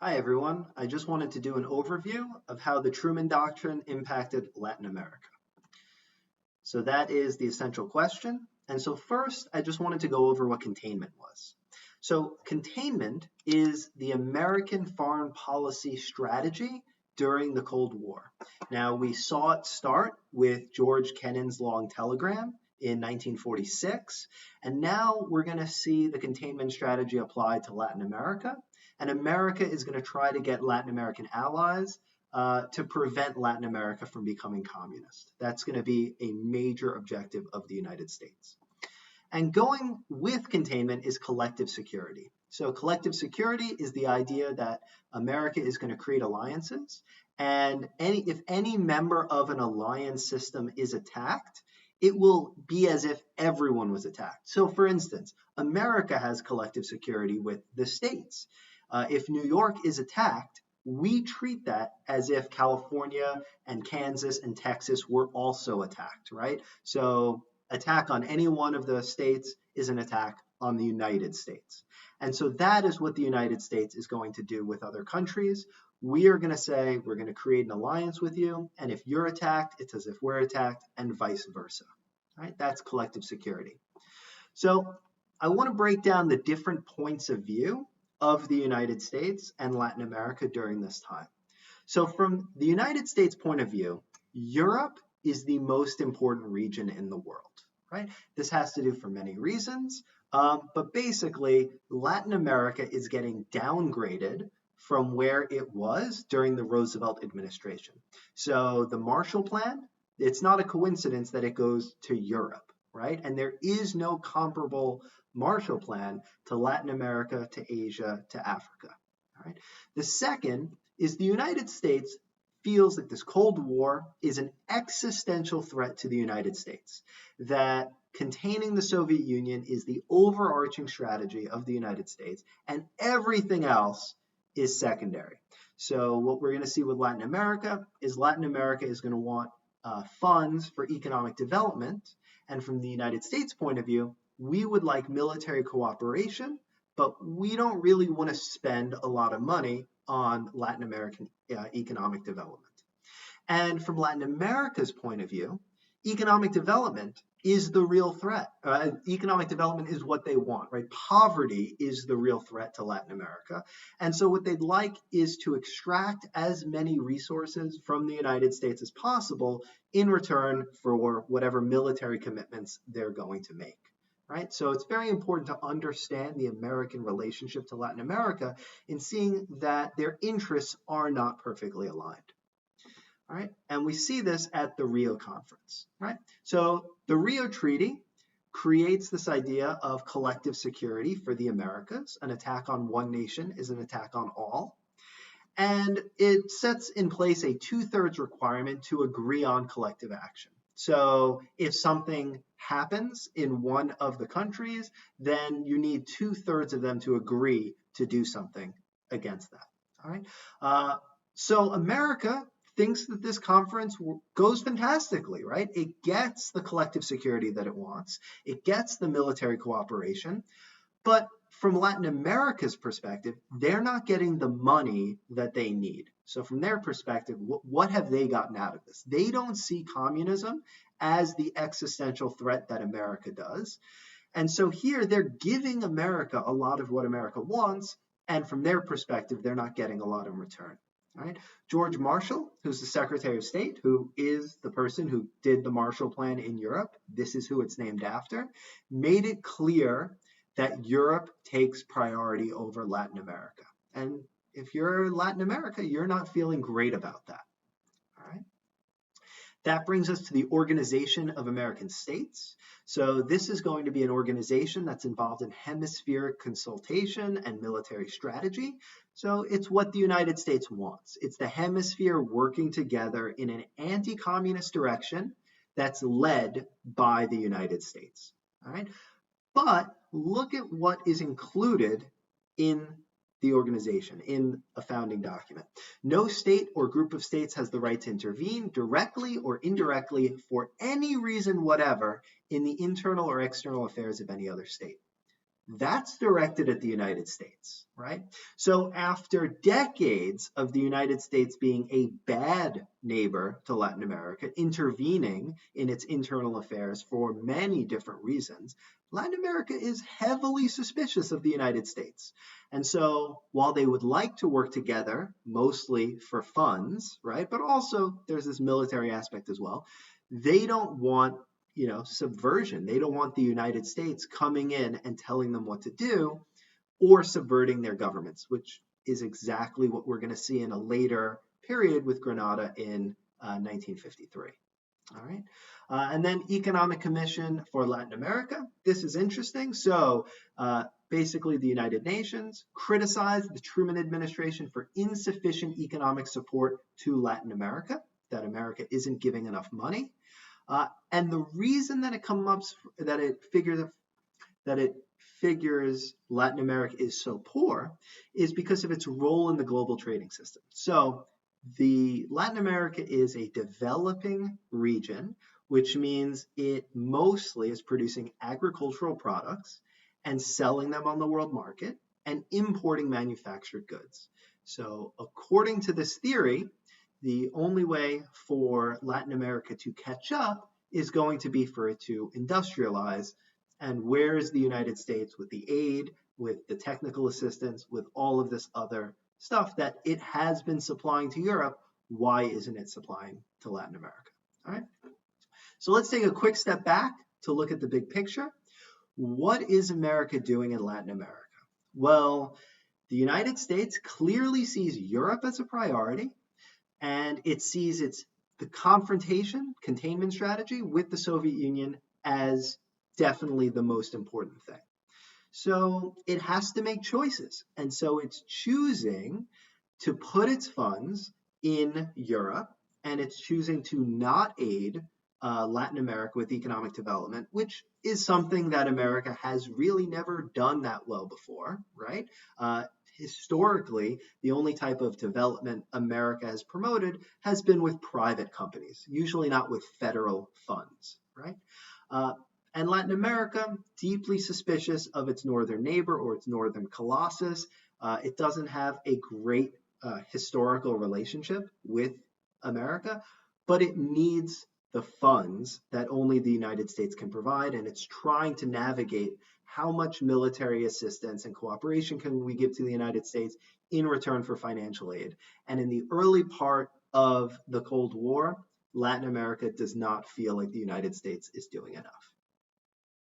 Hi, everyone. I just wanted to do an overview of how the Truman Doctrine impacted Latin America. So that is the essential question. And so first, I just wanted to go over what containment was. So containment is the American foreign policy strategy during the Cold War. Now, we saw it start with George Kennan's long telegram in 1946, and now we're going to see the containment strategy applied to Latin America. And America is going to try to get Latin American allies to prevent Latin America from becoming communist. That's going to be a major objective of the United States. And going with containment is collective security. So collective security is the idea that America is going to create alliances, and if any member of an alliance system is attacked, it will be as if everyone was attacked. So for instance, America has collective security with the states. If New York is attacked, we treat that as if California and Kansas and Texas were also attacked, right? So attack on any one of the states is an attack on the United States. And so that is what the United States is going to do with other countries. We are going to say, we're going to create an alliance with you, and if you're attacked, it's as if we're attacked, and vice versa. Right? That's collective security. So I want to break down the different points of view of the United States and Latin America during this time. So from the United States point of view, Europe is the most important region in the world, right? This has to do for many reasons, but basically Latin America is getting downgraded from where it was during the Roosevelt administration. So the Marshall Plan, it's not a coincidence that it goes to Europe, right? And there is no comparable Marshall Plan to Latin America, to Asia, to Africa. All right. The second is the United States feels that this Cold War is an existential threat to the United States, that containing the Soviet Union is the overarching strategy of the United States, and everything else is secondary. So what we're going to see with Latin America is going to want funds for economic development, and from the United States point of view, we would like military cooperation, but we don't really want to spend a lot of money on Latin American economic development. And from Latin America's point of view, economic development is the real threat. Economic development is what they want, right? Poverty is the real threat to Latin America. And so what they'd like is to extract as many resources from the United States as possible in return for whatever military commitments they're going to make. Right? So it's very important to understand the American relationship to Latin America in seeing that their interests are not perfectly aligned. All right? And we see this at the Rio conference. Right? So the Rio Treaty creates this idea of collective security for the Americas. An attack on one nation is an attack on all. And it sets in place a 2/3 requirement to agree on collective action. So if something happens in one of the countries, then you need 2/3 of them to agree to do something against that. All right. So America thinks that this conference goes fantastically, right? It gets the collective security that it wants. It gets the military cooperation. But from Latin America's perspective, they're not getting the money that they need. So from their perspective, what have they gotten out of this? They don't see communism as the existential threat that America does. And so here they're giving America a lot of what America wants, and from their perspective, they're not getting a lot in return. Right? George Marshall, who's the Secretary of State, who is the person who did the Marshall Plan in Europe, this is who it's named after, made it clear that Europe takes priority over Latin America. And if you're Latin America, you're not feeling great about that. All right. That brings us to the Organization of American States. So this is going to be an organization that's involved in hemispheric consultation and military strategy. So it's what the United States wants. It's the hemisphere working together in an anti-communist direction that's led by the United States. All right. But look at what is included in the organization, in a founding document. No state or group of states has the right to intervene directly or indirectly for any reason whatever in the internal or external affairs of any other state. that's directed at the United States, right? So after decades of the United States being a bad neighbor to Latin America, intervening in its internal affairs for many different reasons, Latin America is heavily suspicious of the United States. And so while they would like to work together, mostly for funds, right? But also there's this military aspect as well. They don't want subversion. They don't want the United States coming in and telling them what to do or subverting their governments, which is exactly what we're going to see in a later period with Grenada in 1953. All right. And then Economic Commission for Latin America. This is interesting. So basically the United Nations criticized the Truman administration for insufficient economic support to Latin America, that America isn't giving enough money. And the reason that it figures Latin America is so poor is because of its role in the global trading system. So the Latin America is a developing region, which means it mostly is producing agricultural products and selling them on the world market and importing manufactured goods. So according to this theory, the only way for Latin America to catch up is going to be for it to industrialize. And where is the United States with the aid, with the technical assistance, with all of this other stuff that it has been supplying to Europe? Why isn't it supplying to Latin America? All right. So let's take a quick step back to look at the big picture. What is America doing in Latin America? Well, the United States clearly sees Europe as a priority, and it sees the confrontation, containment strategy with the Soviet Union as definitely the most important thing. So it has to make choices. And so it's choosing to put its funds in Europe, and it's choosing to not aid Latin America with economic development, which is something that America has really never done that well before, right? Historically, the only type of development America has promoted has been with private companies, usually not with federal funds, right? And Latin America, deeply suspicious of its northern neighbor or its northern colossus. It doesn't have a great historical relationship with America, but it needs the funds that only the United States can provide, and it's trying to navigate how much military assistance and cooperation can we give to the United States in return for financial aid. And in the early part of the Cold War, Latin America does not feel like the United States is doing enough.